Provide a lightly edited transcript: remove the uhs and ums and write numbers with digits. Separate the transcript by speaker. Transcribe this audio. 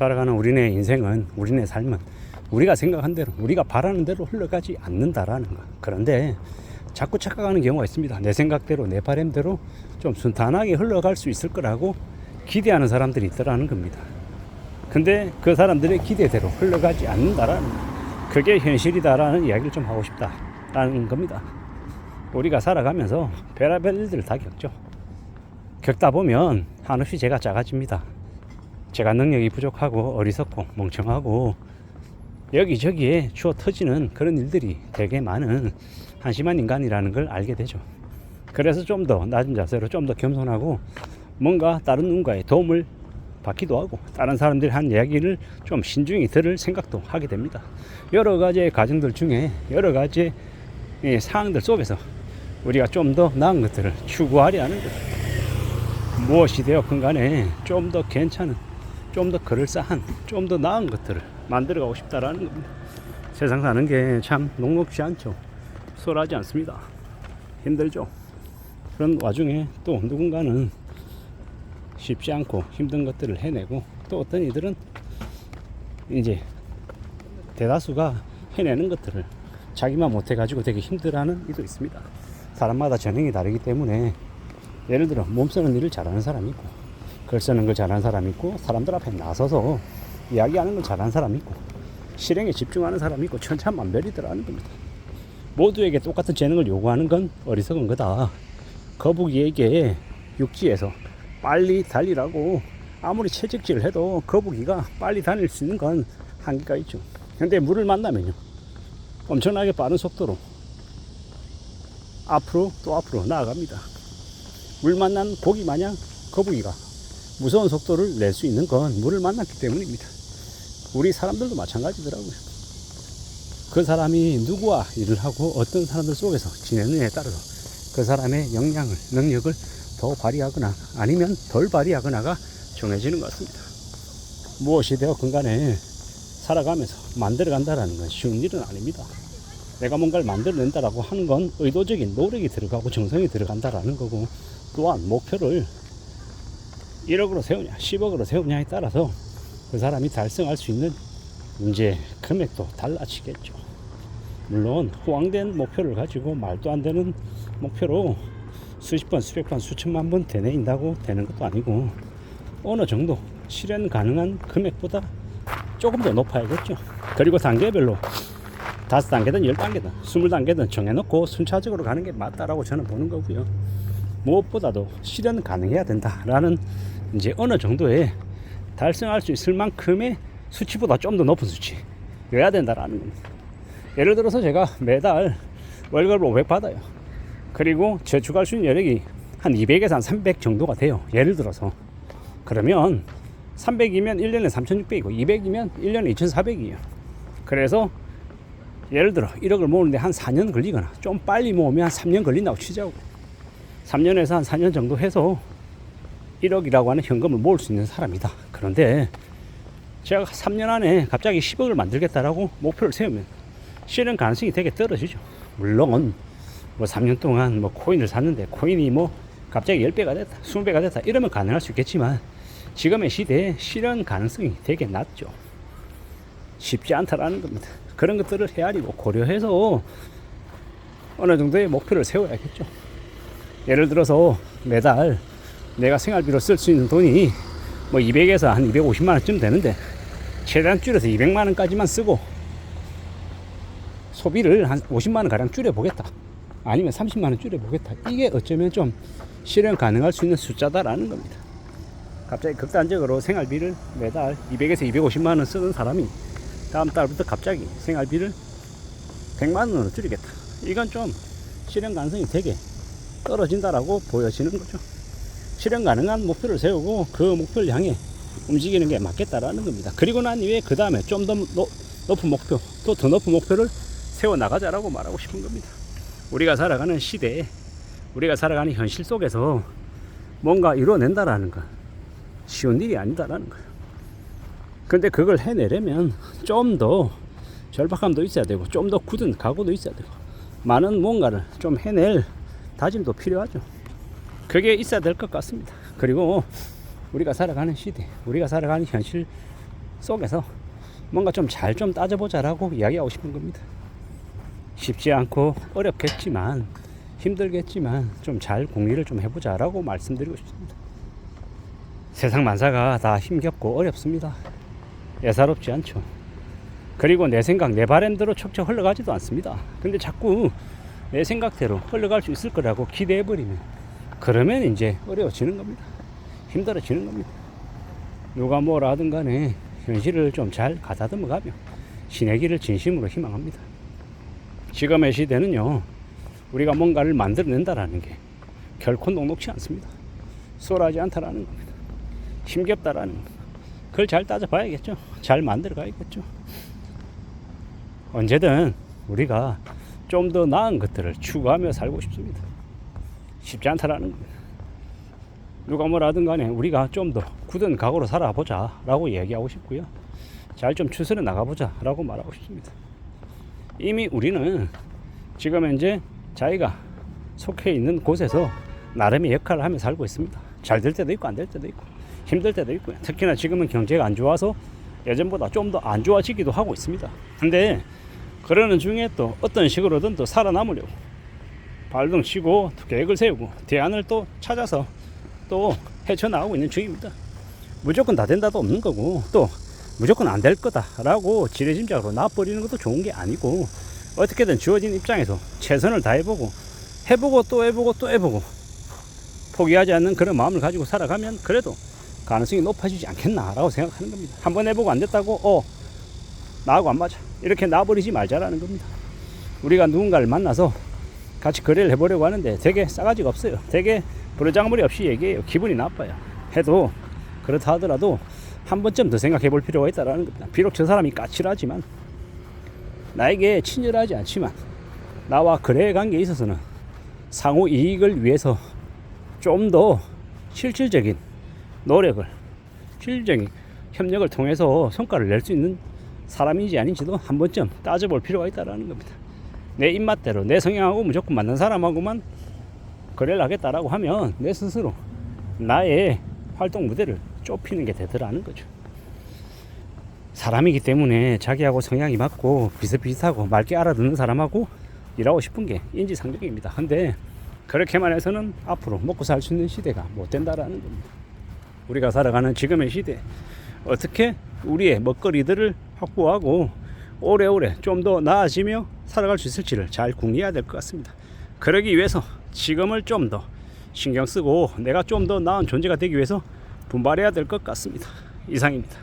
Speaker 1: 살아가는 우리네 인생은, 우리네 삶은 우리가 생각한 대로, 우리가 바라는 대로 흘러가지 않는다라는 거. 그런데 자꾸 착각하는 경우가 있습니다. 내 생각대로, 내 바람대로 좀 순탄하게 흘러갈 수 있을 거라고 기대하는 사람들이 있더라는 겁니다. 근데 그 사람들의 기대대로 흘러가지 않는다라는 거. 그게 현실이다라는 이야기를 좀 하고 싶다라는 겁니다. 우리가 살아가면서 별의별 일들을 다 겪죠. 겪다 보면 한없이 제가 작아집니다. 제가 능력이 부족하고 어리석고 멍청하고 여기저기에 주워 터지는 그런 일들이 되게 많은 한심한 인간이라는 걸 알게 되죠. 그래서 좀 더 낮은 자세로 좀 더 겸손하고 뭔가 다른 누군가의 도움을 받기도 하고 다른 사람들이 한 이야기를 좀 신중히 들을 생각도 하게 됩니다. 여러 가지의 과정들 중에 여러 가지의 상황들 속에서 우리가 좀 더 나은 것들을 추구하려 하는 것, 무엇이 되었건 간에 좀 더 괜찮은, 좀 더 그럴싸한, 좀 더 나은 것들을 만들어가고 싶다라는 겁니다. 세상 사는 게 참 녹록지 않죠. 수월하지 않습니다. 힘들죠. 그런 와중에 또 누군가는 쉽지 않고 힘든 것들을 해내고, 또 어떤 이들은 이제 대다수가 해내는 것들을 자기만 못해가지고 되게 힘들어하는 이도 있습니다. 사람마다 전형이 다르기 때문에, 예를 들어 몸 쓰는 일을 잘하는 사람이 있고, 글 쓰는 걸 잘하는 사람이 있고, 사람들 앞에 나서서 이야기하는 걸 잘하는 사람이 있고, 실행에 집중하는 사람이 있고, 천차만별이더라는 겁니다. 모두에게 똑같은 재능을 요구하는 건 어리석은 거다. 거북이에게 육지에서 빨리 달리라고 아무리 채찍질을 해도 거북이가 빨리 다닐 수 있는 건 한계가 있죠. 근데 물을 만나면요, 엄청나게 빠른 속도로 앞으로 또 앞으로 나아갑니다. 물 만난 고기 마냥 거북이가 무서운 속도를 낼 수 있는 건 물을 만났기 때문입니다. 우리 사람들도 마찬가지더라고요. 그 사람이 누구와 일을 하고 어떤 사람들 속에서 지내느냐에 따라서 그 사람의 역량을, 능력을 더 발휘하거나 아니면 덜 발휘하거나가 정해지는 것 같습니다. 무엇이 되었건 간에 살아가면서 만들어간다는 건 쉬운 일은 아닙니다. 내가 뭔가를 만들어낸다라고 하는 건 의도적인 노력이 들어가고 정성이 들어간다라는 거고, 또한 목표를 1억으로 세우냐 10억으로 세우냐에 따라서 그 사람이 달성할 수 있는 이제 금액도 달라지겠죠. 물론 호황된 목표를 가지고 말도 안 되는 목표로 수십 번, 수백 번, 수천만 번 되뇌인다고 되는 것도 아니고, 어느 정도 실현 가능한 금액보다 조금 더 높아야겠죠. 그리고 단계별로 5단계든 10단계든 20단계든 정해놓고 순차적으로 가는 게 맞다라고 저는 보는 거고요. 무엇보다도 실현 가능해야 된다라는 이제 어느 정도의 달성할 수 있을 만큼의 수치보다 좀 더 높은 수치여야 된다라는 겁니다. 예를 들어서 제가 매달 월급을 500 받아요. 그리고 저축할 수 있는 여력이 한 200에서 한 300 정도가 돼요. 예를 들어서. 그러면 300이면 1년에 3,600이고 200이면 1년에 2,400이에요. 그래서 예를 들어 1억을 모으는데 한 4년 걸리거나 좀 빨리 모으면 한 3년 걸린다고 치자고. 3년에서 한 4년 정도 해서 1억이라고 하는 현금을 모을 수 있는 사람이다. 그런데 제가 3년 안에 갑자기 10억을 만들겠다라고 목표를 세우면 실현 가능성이 되게 떨어지죠. 물론 뭐 3년 동안 뭐 코인을 샀는데 코인이 뭐 갑자기 10배가 됐다, 20배가 됐다 이러면 가능할 수 있겠지만, 지금의 시대에 실현 가능성이 되게 낮죠. 쉽지 않다라는 겁니다. 그런 것들을 헤아리고 고려해서 어느 정도의 목표를 세워야겠죠. 예를 들어서 매달 내가 생활비로 쓸 수 있는 돈이 뭐 200에서 한 250만 원쯤 되는데, 최대한 줄여서 200만 원까지만 쓰고 소비를 한 50만 원 가량 줄여보겠다, 아니면 30만 원 줄여보겠다. 이게 어쩌면 좀 실현 가능할 수 있는 숫자다라는 겁니다. 갑자기 극단적으로 생활비를 매달 200에서 250만 원 쓰는 사람이 다음 달부터 갑자기 생활비를 100만 원으로 줄이겠다, 이건 좀 실현 가능성이 되게 떨어진다라고 보여지는 거죠. 실현 가능한 목표를 세우고 그 목표를 향해 움직이는 게 맞겠다라는 겁니다. 그리고 난 이후에 그 다음에 좀 더 높은 목표, 또 더 높은 목표를 세워나가자라고 말하고 싶은 겁니다. 우리가 살아가는 시대에, 우리가 살아가는 현실 속에서 뭔가 이뤄낸다라는 건 쉬운 일이 아니다라는 거예요. 근데 그걸 해내려면 좀 더 절박함도 있어야 되고, 좀 더 굳은 각오도 있어야 되고, 많은 뭔가를 좀 해낼 다짐도 필요하죠. 그게 있어야 될 것 같습니다. 그리고 우리가 살아가는 시대, 우리가 살아가는 현실 속에서 뭔가 좀 잘 좀 따져보자라고 이야기하고 싶은 겁니다. 쉽지 않고 어렵겠지만 힘들겠지만 좀 잘 공리를 좀 해보자라고 말씀드리고 싶습니다. 세상 만사가 다 힘겹고 어렵습니다. 예사롭지 않죠. 그리고 내 생각 내 바램대로 척척 흘러가지도 않습니다. 근데 자꾸 내 생각대로 흘러갈 수 있을 거라고 기대해버리면 그러면 이제 어려워지는 겁니다. 힘들어지는 겁니다. 누가 뭐라 하든 간에 현실을 좀 잘 가다듬어 가며 신의 길을 진심으로 희망합니다. 지금의 시대는요, 우리가 뭔가를 만들어낸다라는 게 결코 녹록지 않습니다. 수월하지 않다라는 겁니다. 힘겹다라는 겁니다. 그걸 잘 따져봐야겠죠. 잘 만들어 가야겠죠. 언제든 우리가 좀 더 나은 것들을 추구하며 살고 싶습니다. 쉽지 않다라는 겁니다. 누가 뭐라 하든 간에 우리가 좀 더 굳은 각오로 살아보자 라고 얘기하고 싶고요. 잘 좀 추스려 나가보자 라고 말하고 싶습니다. 이미 우리는 지금 현재 자기가 속해 있는 곳에서 나름의 역할을 하며 살고 있습니다. 잘 될 때도 있고 안 될 때도 있고 힘들 때도 있고요. 특히나 지금은 경제가 안 좋아서 예전보다 좀 더 안 좋아지기도 하고 있습니다. 근데 그러는 중에 또 어떤 식으로든 또 살아남으려고 발등 치고 계획을 세우고 대안을 또 찾아서 또 헤쳐나가고 있는 중입니다. 무조건 다 된다도 없는 거고 또 무조건 안 될 거다라고 지레짐작으로 놔버리는 것도 좋은 게 아니고 어떻게든 주어진 입장에서 최선을 다해보고 해보고 또 해보고 또 해보고 포기하지 않는 그런 마음을 가지고 살아가면 그래도 가능성이 높아지지 않겠나라고 생각하는 겁니다. 한번 해보고 안 됐다고 나하고 안 맞아 이렇게 놔버리지 말자라는 겁니다. 우리가 누군가를 만나서 같이 거래를 해보려고 하는데 되게 싸가지가 없어요. 되게 버르장머리 없이 얘기해요. 기분이 나빠요. 해도 그렇다 하더라도 한 번쯤 더 생각해 볼 필요가 있다는 겁니다. 비록 저 사람이 까칠하지만 나에게 친절하지 않지만 나와 거래 관계에 있어서는 상호 이익을 위해서 좀 더 실질적인 노력을 실질적인 협력을 통해서 성과를 낼 수 있는 사람인지 아닌지도 한 번쯤 따져볼 필요가 있다는 겁니다. 내 입맛대로 내 성향하고 무조건 맞는 사람하고만 거래를 하겠다라고 하면 내 스스로 나의 활동 무대를 좁히는 게 되더라는 거죠. 사람이기 때문에 자기하고 성향이 맞고 비슷비슷하고 맑게 알아듣는 사람하고 일하고 싶은 게 인지상정입니다. 근데 그렇게만 해서는 앞으로 먹고 살 수 있는 시대가 못 된다라는 겁니다. 우리가 살아가는 지금의 시대 어떻게 우리의 먹거리들을 확보하고 오래오래 좀 더 나아지며 살아갈 수 있을지를 잘 궁리해야 될 것 같습니다. 그러기 위해서 지금을 좀 더 신경 쓰고 내가 좀 더 나은 존재가 되기 위해서 분발해야 될 것 같습니다. 이상입니다.